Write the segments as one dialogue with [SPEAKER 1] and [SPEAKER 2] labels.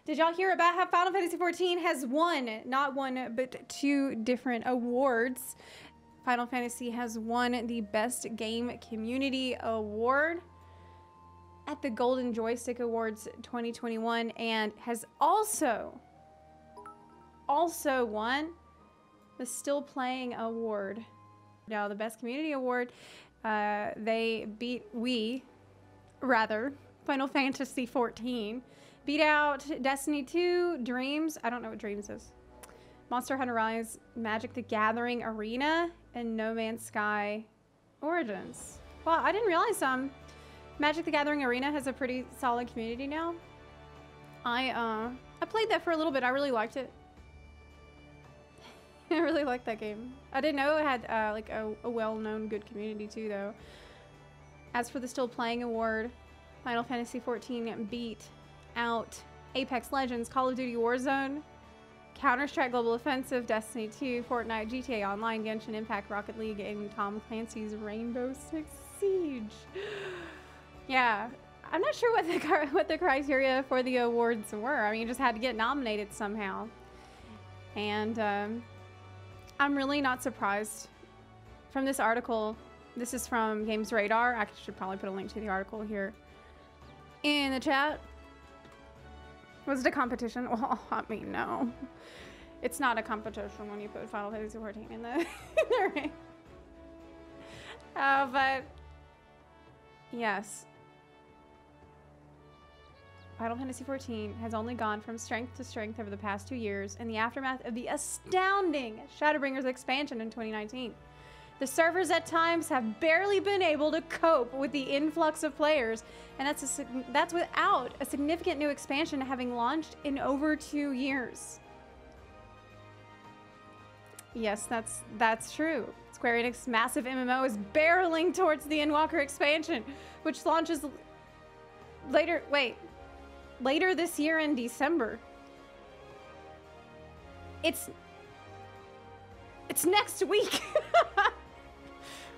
[SPEAKER 1] Did y'all hear about how Final Fantasy XIV has won, not one, but 2 different awards? Final Fantasy has won the Best Game Community Award at the Golden Joystick Awards 2021 and has also won the Still Playing Award. Now, the Best Community Award, they beat Final Fantasy XIV, beat out Destiny 2, Dreams, I don't know what Dreams is, Monster Hunter Rise, Magic the Gathering Arena, and No Man's Sky Origins. Well, I didn't realize Magic the Gathering Arena has a pretty solid community now. I played that for a little bit. I really liked it. I really liked that game. I didn't know it had like a well-known good community too, though. As for the Still Playing Award, Final Fantasy XIV beat out Apex Legends, Call of Duty Warzone, Counter-Strike Global Offensive, Destiny 2, Fortnite, GTA Online, Genshin Impact, Rocket League, and Tom Clancy's Rainbow Six Siege. Yeah, I'm not sure what the criteria for the awards were. I mean, you just had to get nominated somehow. And I'm really not surprised from this article. This is from Games Radar. I should probably put a link to the article here in the chat. Was it a competition? Well, I mean, no. It's not a competition when you put Final Fantasy XIV in the ring. But yes. Final Fantasy XIV has only gone from strength to strength over the past 2 years in the aftermath of the astounding Shadowbringers expansion in 2019. The servers at times have barely been able to cope with the influx of players, and that's without a significant new expansion having launched in over 2 years. Yes, that's true. Square Enix massive MMO is barreling towards the Endwalker expansion, which launches later this year in December. It's next week.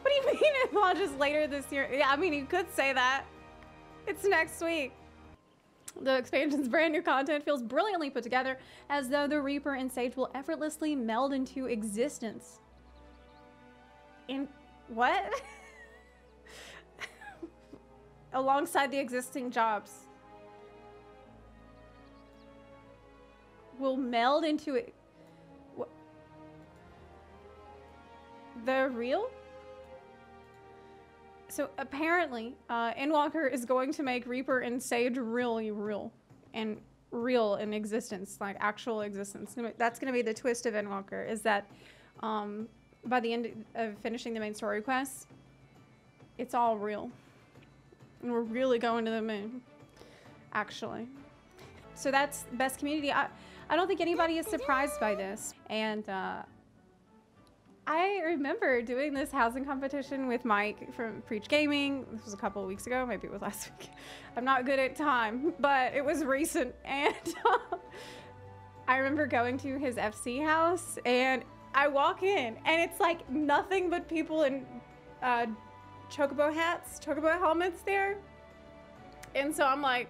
[SPEAKER 1] What do you mean it launches later this year? Yeah, I mean, you could say that. It's next week. The expansion's brand new content feels brilliantly put together, as though the Reaper and Sage will effortlessly meld into existence. In what? Alongside the existing jobs. Will meld into it. What? The real? So apparently, Endwalker is going to make Reaper and Sage really real and real in existence, like actual existence. That's going to be the twist of Endwalker, is that by the end of finishing the main story quests, it's all real. And we're really going to the moon, actually. So that's best community. I don't think anybody is surprised by this. And I remember doing this housing competition with Mike from Preach Gaming. This was a couple of weeks ago, maybe it was last week. I'm not good at time, but it was recent. And I remember going to his FC house, and I walk in, and it's like nothing but people in chocobo hats, chocobo helmets there. And so I'm like,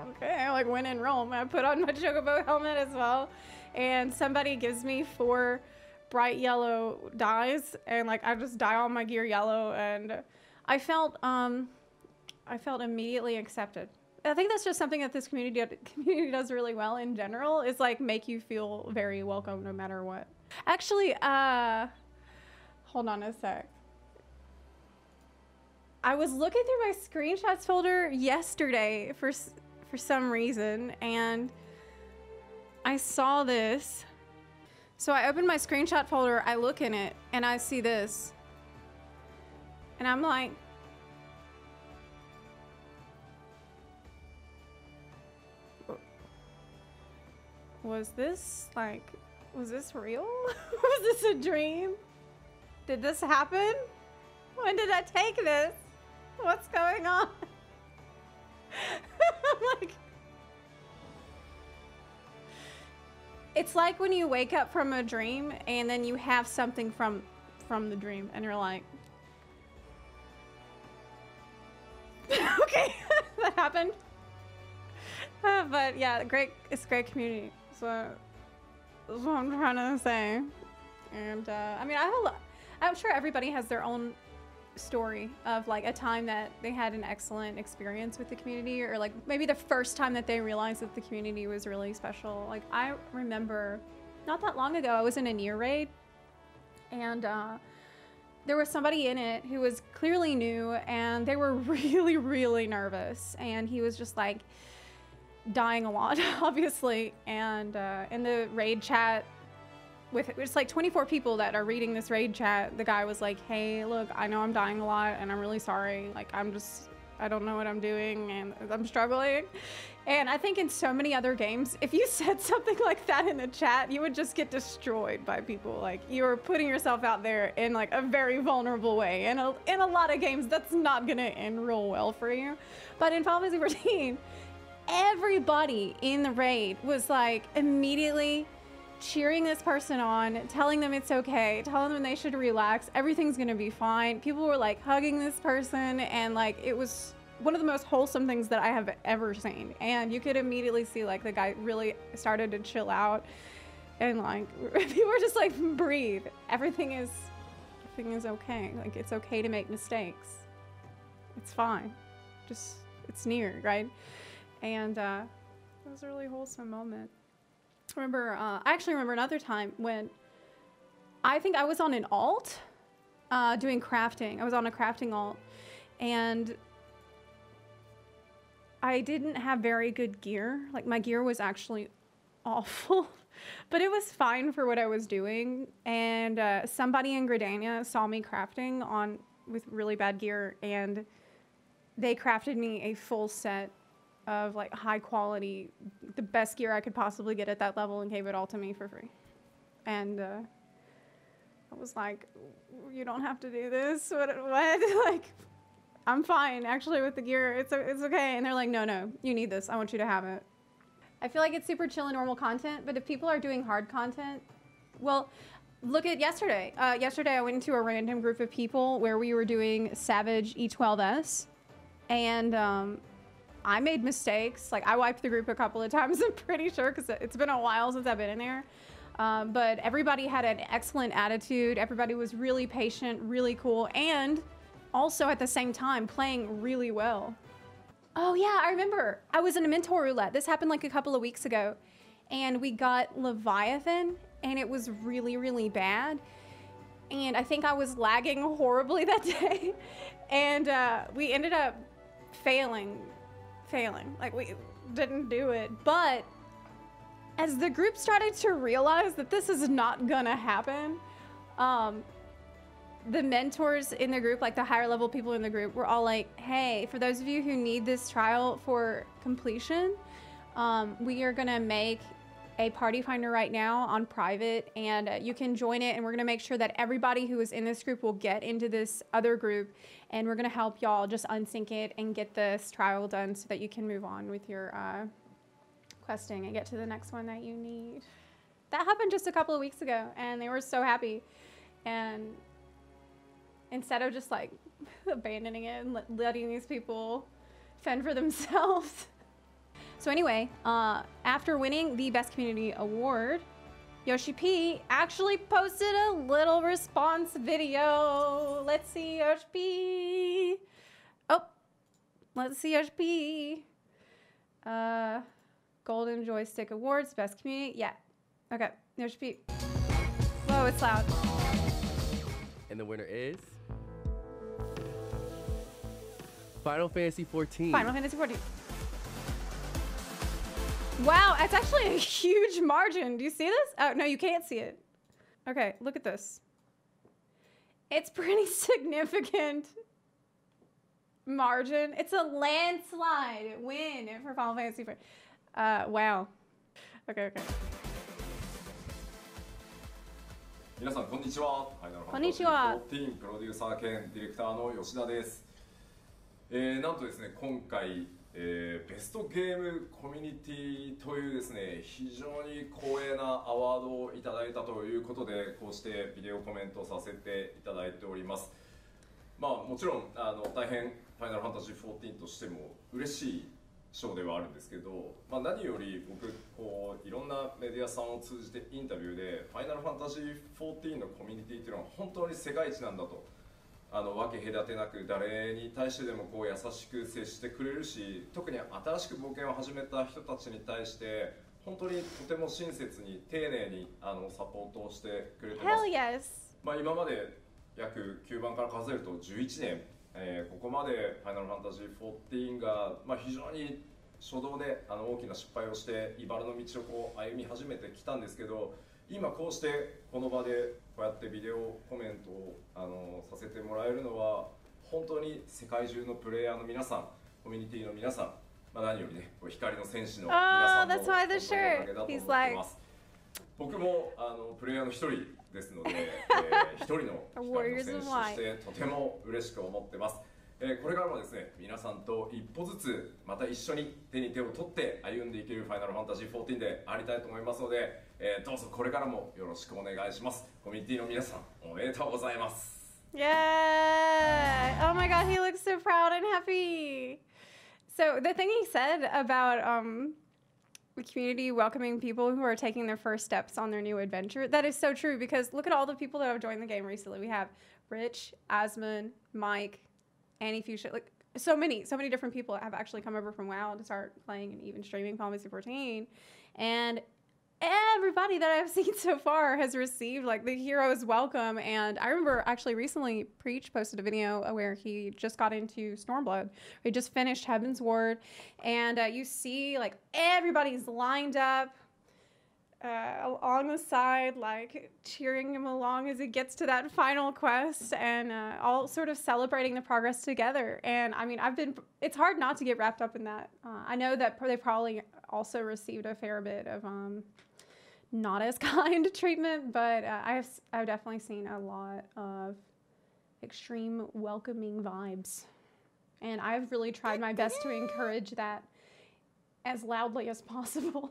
[SPEAKER 1] okay, I like went in Rome. I put on my chocobo helmet as well. And somebody gives me 4 bright yellow dyes, and like I just dye all my gear yellow, and I felt immediately accepted. I think that's just something that this community does really well in general, is like make you feel very welcome no matter what. Actually, hold on a sec. I was looking through my screenshots folder yesterday for some reason, and I saw this. So I opened my screenshot folder, I look in it, and I see this. And I'm like, was this real? Was this a dream? Did this happen? When did I take this? What's going on? I'm like, it's like when you wake up from a dream and then you have something from the dream and you're like, okay, that happened. But yeah, it's a great community. So that's what I'm trying to say. And I mean, I'm sure everybody has their own story of like a time that they had an excellent experience with the community, or like maybe the first time that they realized that the community was really special. Like I remember not that long ago, I was in a Nier raid, and there was somebody in it who was clearly new, and they were really, really nervous, and he was just like dying a lot, obviously. And in the raid chat, with it's like 24 people that are reading this raid chat, the guy was like, hey, look, I know I'm dying a lot, and I'm really sorry. Like, I don't know what I'm doing, and I'm struggling. And I think in so many other games, if you said something like that in the chat, you would just get destroyed by people. Like, you were putting yourself out there in like a very vulnerable way. And in a lot of games, that's not gonna end real well for you. But in Final Fantasy XIV, everybody in the raid was like immediately cheering this person on, telling them it's okay, telling them they should relax, everything's gonna be fine. People were like hugging this person, and like it was one of the most wholesome things that I have ever seen. And you could immediately see like the guy really started to chill out, and like people were just like, breathe, everything is okay. Like, it's okay to make mistakes, it's fine, just it's near, right? And it was a really wholesome moment. I actually remember another time when I think I was on an alt doing crafting. I was on a crafting alt, and I didn't have very good gear. Like, my gear was actually awful, but it was fine for what I was doing. And somebody in Gridania saw me crafting with really bad gear, and they crafted me a full set of like high quality, the best gear I could possibly get at that level, and gave it all to me for free. And I was like, you don't have to do this. What? Like, I'm fine actually with the gear. It's okay. And they're like, no, you need this. I want you to have it. I feel like it's super chill and normal content, but if people are doing hard content, well, look at yesterday. Yesterday I went into a random group of people where we were doing Savage E12S, and I made mistakes. Like, I wiped the group a couple of times, I'm pretty sure, because it's been a while since I've been in there. But everybody had an excellent attitude. Everybody was really patient, really cool, and also at the same time playing really well. Oh yeah, I remember. I was in a mentor roulette. This happened like a couple of weeks ago, and we got Leviathan, and it was really, really bad. And I think I was lagging horribly that day, and we ended up failing. Like, we didn't do it. But as the group started to realize that this is not gonna happen, the mentors in the group, like the higher level people in the group, were all like, hey, for those of you who need this trial for completion, we are gonna make a party finder right now on private, and you can join it, and we're gonna make sure that everybody who is in this group will get into this other group, and we're gonna help y'all just unsync it and get this trial done so that you can move on with your questing and get to the next one that you need. That happened just a couple of weeks ago, and they were so happy. And instead of just like abandoning it and letting these people fend for themselves. So anyway, after winning the Best Community Award, Yoshi P actually posted a little response video. Let's see Yoshi P. Oh, let's see Yoshi P. Golden Joystick Awards, Best Community. Yeah. Okay, Yoshi P. Whoa, it's loud.
[SPEAKER 2] And the winner is Final Fantasy XIV.
[SPEAKER 1] Final Fantasy XIV. Wow, it's actually a huge margin. Do you see this? Oh, no, you can't see it. Okay, look at this. It's pretty significant margin. It's a landslide win for Final Fantasy XIV. Wow. Okay.
[SPEAKER 3] 皆さんこんにちは。
[SPEAKER 1] こんにちは。
[SPEAKER 3] 14プロデューサー兼ディレクターの吉田です。なんとですね、今回、ベストゲームコミュニティというですね、非常に光栄なアワードをいただいたということで、こうしてビデオコメントさせていただいております。まあもちろん大変ファイナルファンタジー14としても嬉しいショーではあるんですけど、まあ、何より僕こういろんなメディアさんを通じてインタビューでファイナルファンタジー14のコミュニティっていうのは本当に世界一なんだと、分け隔てなく誰に対してでもこう優しく接してくれるし、特に新しく冒険を始めた人たちに対して本当にとても親切に丁寧にサポートをしてくれてます。
[SPEAKER 1] Hell yes.
[SPEAKER 3] まあ、今まで約9番から数えると11年、ここまでファイナルファンタジー14が、まあ、非常に初動で大きな失敗をして茨の道をこう歩み始めてきたんですけど、今こうしてこの場でこうやってビデオコメントをさせてもらえるのは本当に世界中のプレイヤーの皆さん、コミュニティの皆さん、まあ、何よりね光の戦士の皆さんの本当におかげだと思ってます。僕もプレイヤーの一人ですので、一人の光の選手としてとても嬉しく思ってます。これからもですね、皆さんと一歩ずつまた一緒に手に手を取って歩んでいけるファイナルファンタジー14でありたいと思いますので、どうぞこれからもよろしくお願いします。コミュニティの皆さんおめでとうございます。
[SPEAKER 1] Yeah. Oh my God, he looks so proud and happy. So the thing he said about the community welcoming people who are taking their first steps on their new adventure, that is so true, because look at all the people that have joined the game recently. We have Rich, Asmund, Mike, Annie Fuchsia, like so many different people have actually come over from WoW to start playing and even streaming Final Fantasy 14. And everybody that I've seen so far has received like the hero's welcome. And I remember actually recently Preach posted a video where he just got into Stormblood. He just finished Heaven's Ward, and you see like everybody's lined up along the side, like cheering him along as he gets to that final quest, and all sort of celebrating the progress together. And I mean, it's hard not to get wrapped up in that. I know that they probably also received a fair bit of not as kind treatment, but I've definitely seen a lot of extreme welcoming vibes, and I've really tried my best to encourage that as loudly as possible.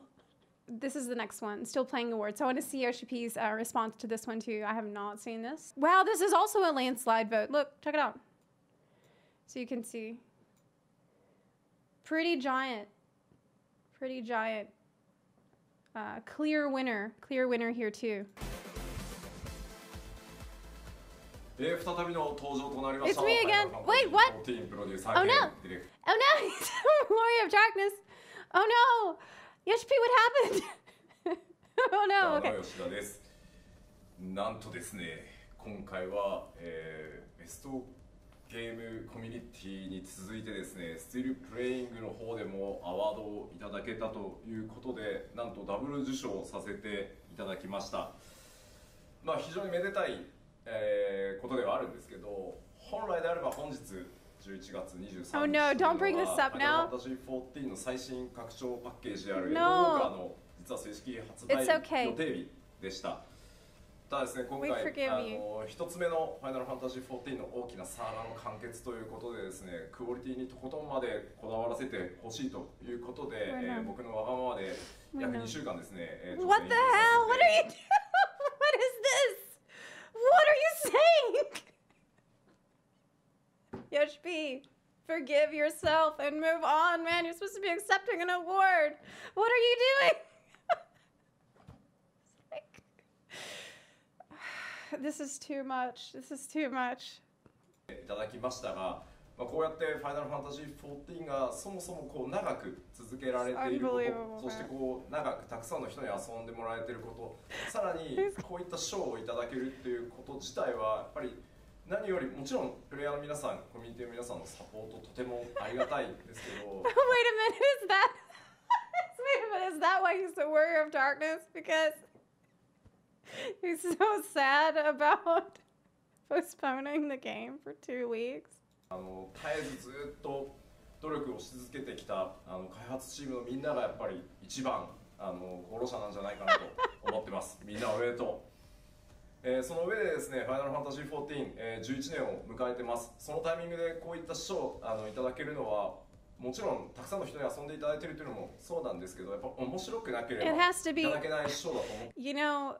[SPEAKER 1] This is the next one, still playing awards. So I want to see Yoshi P's response to this one too. I have not seen this. Wow, this is also a landslide vote. Look, check it out. So you can see. Pretty giant. Clear winner here too.
[SPEAKER 3] 再びの登場となりました。
[SPEAKER 1] It's me again. Wait, what? Oh no! Oh no! He's Glory of Darkness. Oh no! Yoshi P, what happened? Oh no! Okay.
[SPEAKER 3] 吉田です。なんとですね、今回は、ベストゲームコミュニティに続いてですね、スティルプレイングの方でもアワードをいただけたということで、なんとダブル受賞させていただきました。まあ非常にめでたい、ことではあるんですけど、本来であれば本日11月23日
[SPEAKER 1] Oh no, don't bring this up now.
[SPEAKER 3] ファイナルファンタジー14の最新拡張パッケージであるエンドウォーカーの実は正式発売
[SPEAKER 1] It's okay.
[SPEAKER 3] 予定日でした。ただですね、今
[SPEAKER 1] We
[SPEAKER 3] 回
[SPEAKER 1] forgive you.
[SPEAKER 3] 一つ目のファイナルファンタジー14の大きなサーガの完結ということでですね、クオリティにとことんまでこだわらせてほしいということで、僕のわがままで約2週間ですね、
[SPEAKER 1] What the hell? What are you doing? What is this? What are you saying? Yoshi P, forgive yourself and move on, man. You're supposed to be accepting an award. What are you doing? This is too much. This is too much.
[SPEAKER 3] いただきましたが、まあ、こうやってファイナルファンタジー14がそもそもこう長く続けられていること、そしてこう長くたくさんの人に遊んでもらえていること、さらにこういった賞をいただけるっていうこと自体はやっぱり何よりもちろんプレイヤーの皆さん、コミュニティの皆さんのサポートとてもありがたいんですけど。
[SPEAKER 1] Wait a minute, is that? Wait a minute, is that why he's the warrior of darkness? Because he's so sad about postponing the game for 2 weeks.
[SPEAKER 3] 絶えずずっと努力をし続けてきた開発チームのみんながやっぱり一番功労者なんじゃないかなと思ってます。みんなおめでとう。その上でですね、ファイナルファンタジー14、11年を迎えてます。そのタイミングでこういった賞をいただけるのはもちろんたくさんの人に遊んでいただいているというのもそうなんですけど、やっぱ面白くなければいただけない賞だと思って。
[SPEAKER 1] You know,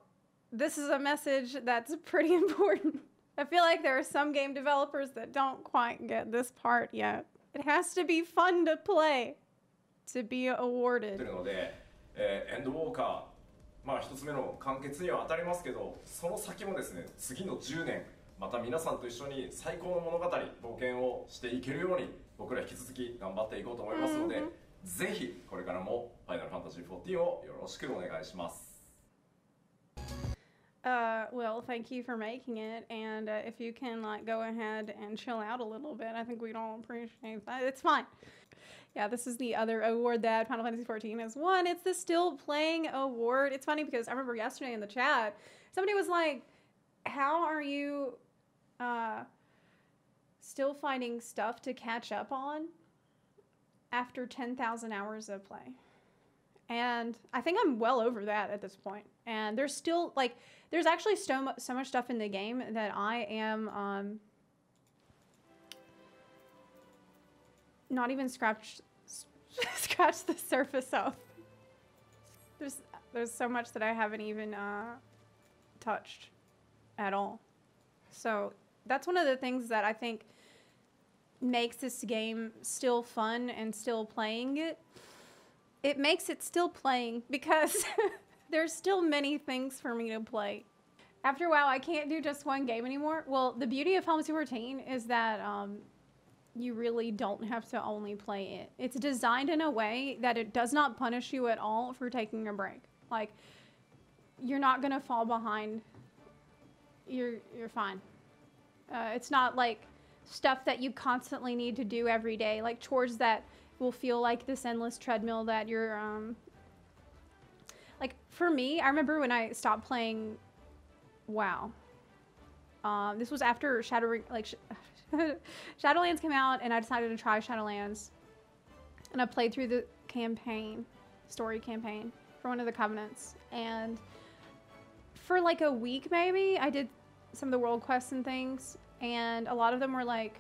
[SPEAKER 1] this is a message that's pretty important. I feel like there are some game developers that don't quite get this part yet. It has to be fun to play. to be
[SPEAKER 3] て
[SPEAKER 1] awarded.
[SPEAKER 3] るので、エンドウォーカー、まあ一つ目の完結には当たりますけど、その先もですね、次の10年、また皆さんと一緒に最高の物語、冒険をしていけるように、僕ら引き続き頑張っていこうと思いますので、ぜひこれからもファイナルファンタジー14をよろしくお願いします。
[SPEAKER 1] Well, thank you for making it, and if you can like go ahead and chill out a little bit, I think we'd all appreciate that. It's fine. Yeah, this is the other award that Final Fantasy XIV has won. It's the Still Playing Award. It's funny because I remember yesterday in the chat, somebody was like, how are you still finding stuff to catch up on after 10,000 hours of play? And I think I'm well over that at this point. And there's still, like, there's actually so much stuff in the game that I am not even scratch the surface of. There's so much that I haven't even touched at all. So that's one of the things that I think makes this game still fun and still playing it. It makes it still playing because there's still many things for me to play. After a while, I can't do just one game anymore. Well, the beauty of Final Fantasy XIV is that you really don't have to only play it. It's designed in a way that it does not punish you at all for taking a break. Like, you're not gonna fall behind. You're fine. It's not like stuff that you constantly need to do every day, like chores that will feel like this endless treadmill that you're like for me, I remember when I stopped playing WoW. This was after Shadowlands came out, and I decided to try Shadowlands, and I played through the story campaign for one of the Covenants, and for like a week maybe I did some of the world quests and things, and a lot of them were like,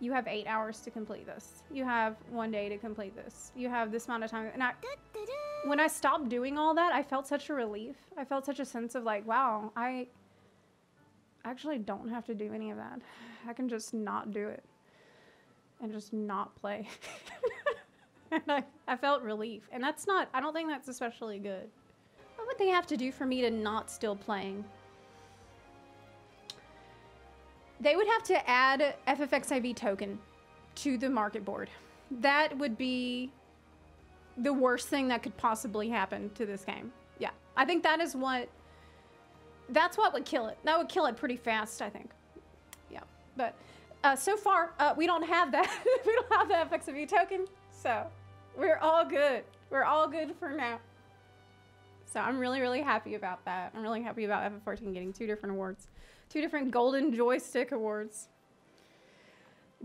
[SPEAKER 1] you have 8 hours to complete this. You have 1 day to complete this. You have this amount of time. And when I stopped doing all that, I felt such a relief. I felt such a sense of like, wow, I actually don't have to do any of that. I can just not do it and just not play. And I felt relief. And that's not, I don't think that's especially good. What would they have to do for me to not still playing? They would have to add FFXIV token to the market board. That would be the worst thing that could possibly happen to this game. Yeah, I think that's what would kill it. That would kill it pretty fast, I think. Yeah, but so far we don't have that. We don't have the FFXIV token, so we're all good. We're all good for now. So I'm really, really happy about that. I'm really happy about FF14 getting 2 different awards. 2 different Golden Joystick Awards.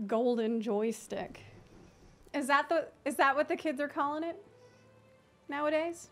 [SPEAKER 1] Golden Joystick. Is that what the kids are calling it nowadays?